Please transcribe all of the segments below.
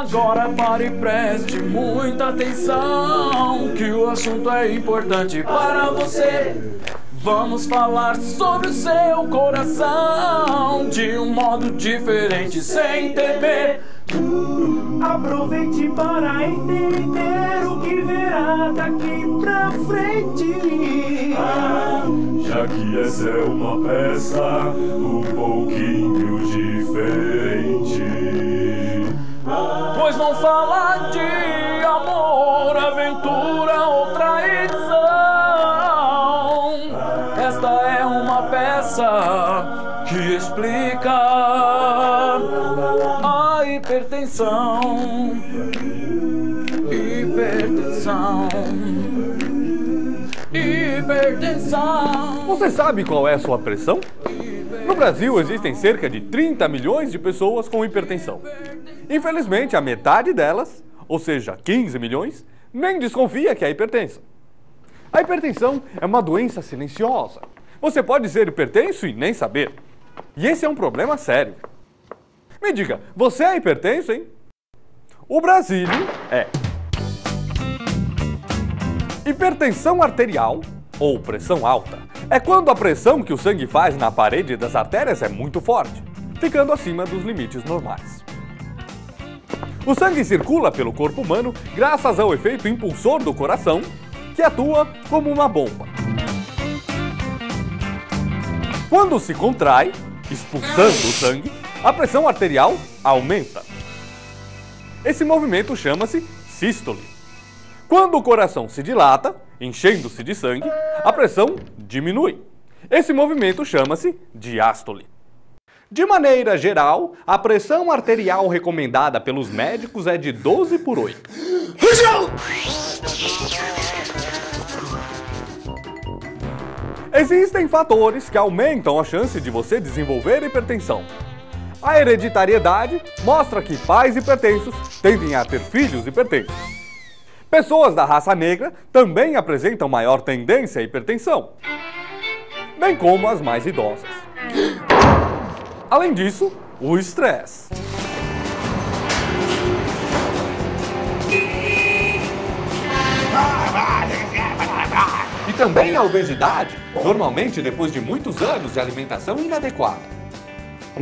Agora pare e preste muita atenção, que o assunto é importante para você. Vamos falar sobre o seu coração de um modo diferente, sem temer. Aproveite para entender o que verá daqui pra frente. Já que essa é uma peça um pouquinho diferente. Pois não fala de amor, aventura ou traição. Esta é uma peça que explica a hipertensão. Hipertensão. Você sabe qual é a sua pressão? No Brasil existem cerca de 30 milhões de pessoas com hipertensão. Infelizmente, a metade delas, ou seja, 15 milhões, nem desconfia que é hipertensa. A hipertensão é uma doença silenciosa. Você pode ser hipertenso e nem saber. E esse é um problema sério. Me diga, você é hipertenso, hein? O Brasílio é. Hipertensão arterial, ou pressão alta, é quando a pressão que o sangue faz na parede das artérias é muito forte, ficando acima dos limites normais. O sangue circula pelo corpo humano graças ao efeito impulsor do coração, que atua como uma bomba. Quando se contrai, expulsando o sangue, a pressão arterial aumenta. Esse movimento chama-se sístole. Quando o coração se dilata, enchendo-se de sangue, a pressão diminui. Esse movimento chama-se diástole. De maneira geral, a pressão arterial recomendada pelos médicos é de 12/8. Existem fatores que aumentam a chance de você desenvolver hipertensão. A hereditariedade mostra que pais hipertensos tendem a ter filhos hipertensos. Pessoas da raça negra também apresentam maior tendência à hipertensão, bem como as mais idosas. Além disso, o estresse. E também a obesidade, normalmente depois de muitos anos de alimentação inadequada.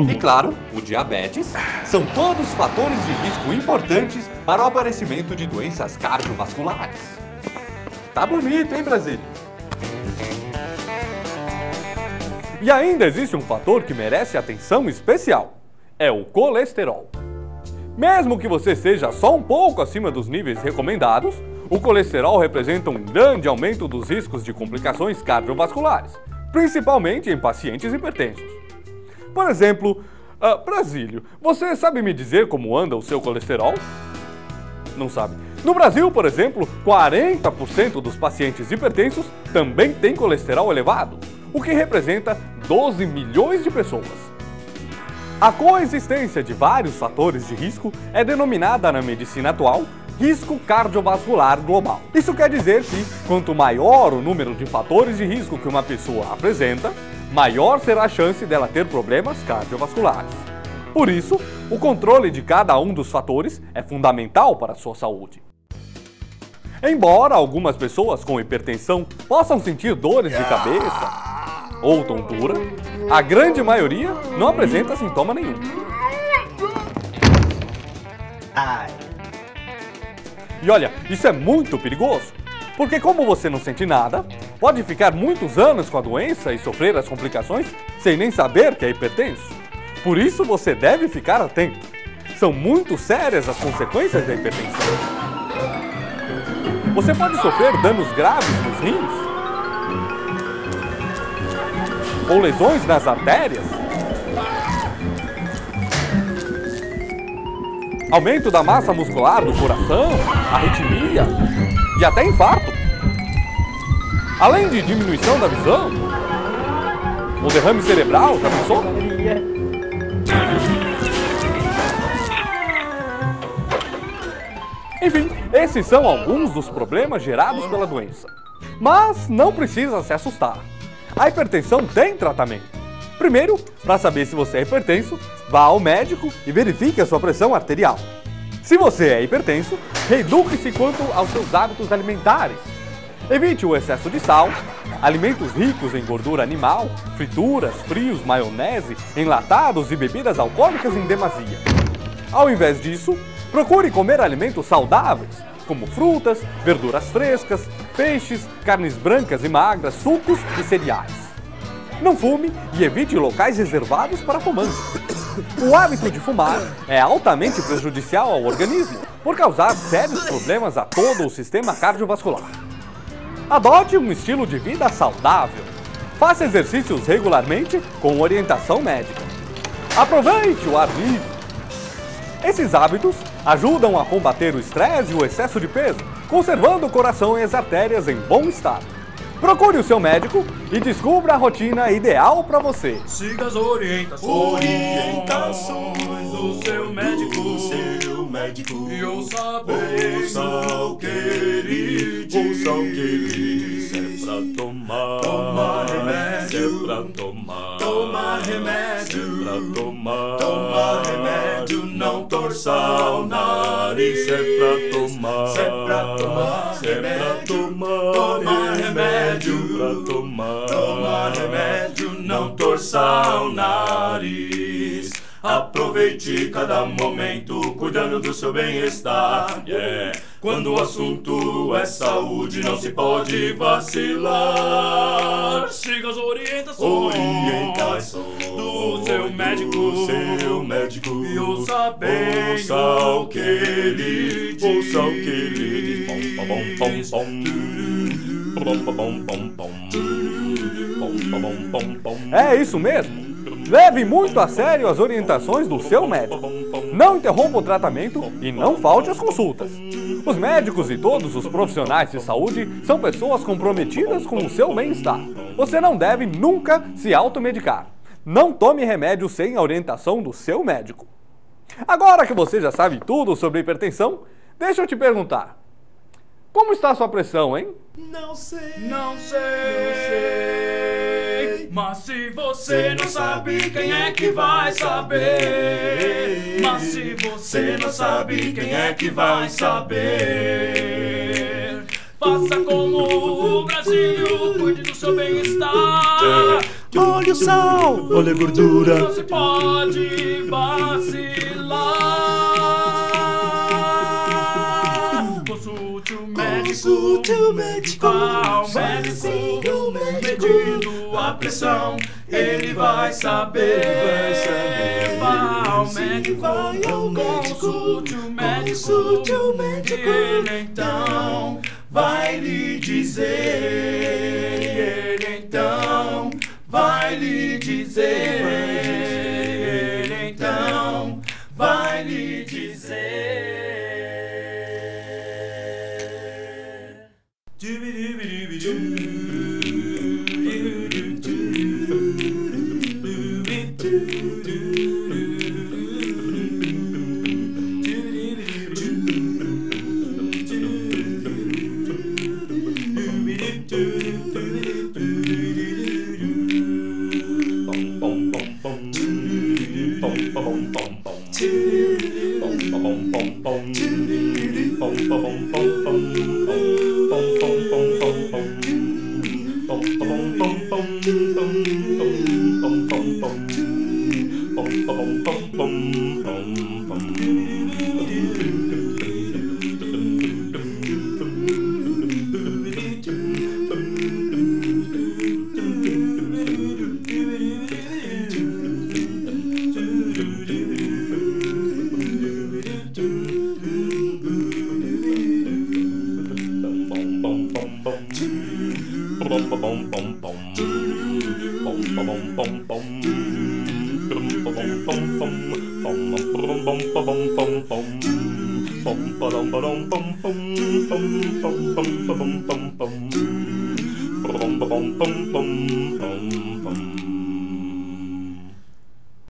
E claro, o diabetes são todos fatores de risco importantes para o aparecimento de doenças cardiovasculares. Tá bonito, hein, Brasília? E ainda existe um fator que merece atenção especial. É o colesterol. Mesmo que você seja só um pouco acima dos níveis recomendados, o colesterol representa um grande aumento dos riscos de complicações cardiovasculares, principalmente em pacientes hipertensos. Por exemplo, Brasílio, você sabe me dizer como anda o seu colesterol? Não sabe. No Brasil, por exemplo, 40% dos pacientes hipertensos também têm colesterol elevado, o que representa 12 milhões de pessoas. A coexistência de vários fatores de risco é denominada na medicina atual risco cardiovascular global. Isso quer dizer que, quanto maior o número de fatores de risco que uma pessoa apresenta, maior será a chance dela ter problemas cardiovasculares. Por isso, o controle de cada um dos fatores é fundamental para a sua saúde. Embora algumas pessoas com hipertensão possam sentir dores de cabeça ou tontura, a grande maioria não apresenta sintoma nenhum. E olha, isso é muito perigoso, porque como você não sente nada, pode ficar muitos anos com a doença e sofrer as complicações sem nem saber que é hipertenso. Por isso você deve ficar atento. São muito sérias as consequências da hipertensão. Você pode sofrer danos graves nos rins, ou lesões nas artérias, aumento da massa muscular do coração, arritmia e até infarto. Além de diminuição da visão, ou derrame cerebral, já pensou? Enfim, esses são alguns dos problemas gerados pela doença. Mas não precisa se assustar. A hipertensão tem tratamento. Primeiro, para saber se você é hipertenso, vá ao médico e verifique a sua pressão arterial. Se você é hipertenso, reeduque-se quanto aos seus hábitos alimentares. Evite o excesso de sal, alimentos ricos em gordura animal, frituras, frios, maionese, enlatados e bebidas alcoólicas em demasia. Ao invés disso, procure comer alimentos saudáveis, como frutas, verduras frescas, peixes, carnes brancas e magras, sucos e cereais. Não fume e evite locais reservados para fumantes. O hábito de fumar é altamente prejudicial ao organismo por causar sérios problemas a todo o sistema cardiovascular. Adote um estilo de vida saudável. Faça exercícios regularmente com orientação médica. Aproveite o ar livre. Esses hábitos ajudam a combater o estresse e o excesso de peso, conservando o coração e as artérias em bom estado. Procure o seu médico e descubra a rotina ideal para você. Siga as orientações do seu médico. E ouça bem o que ele diz. Se é pra tomar, toma remédio. Se é pra tomar, toma remédio. Se é pra tomar, toma remédio. Não torça o nariz. Se é pra tomar, se é pra tomar, se é pra tomar, toma remédio. Pra tomar, toma remédio. Não torça o nariz. Aproveite cada momento cuidando do seu bem-estar. Quando o assunto é saúde, não se pode vacilar. Siga as orientações do seu médico. E ouça bem o que ele diz. É isso mesmo! Leve muito a sério as orientações do seu médico. Não interrompa o tratamento e não falte às consultas. Os médicos e todos os profissionais de saúde são pessoas comprometidas com o seu bem-estar. Você não deve nunca se automedicar. Não tome remédio sem a orientação do seu médico. Agora que você já sabe tudo sobre hipertensão, deixa eu te perguntar. Como está a sua pressão, hein? Não sei. Mas se você não sabe, quem é que vai saber? Mas se você não sabe, quem é que vai saber? Faça como o Brasil, cuide do seu bem-estar. Olha o sal, olha a gordura. Não se pode vacilar. Consulte o médico. Ao médico, medindo a pressão, ele vai saber. Vá ao médico, consulte o médico. Ele então vai lhe dizer. Ele então vai lhe dizer. Ele então vai lhe dizer. Bum bum bum bum bum.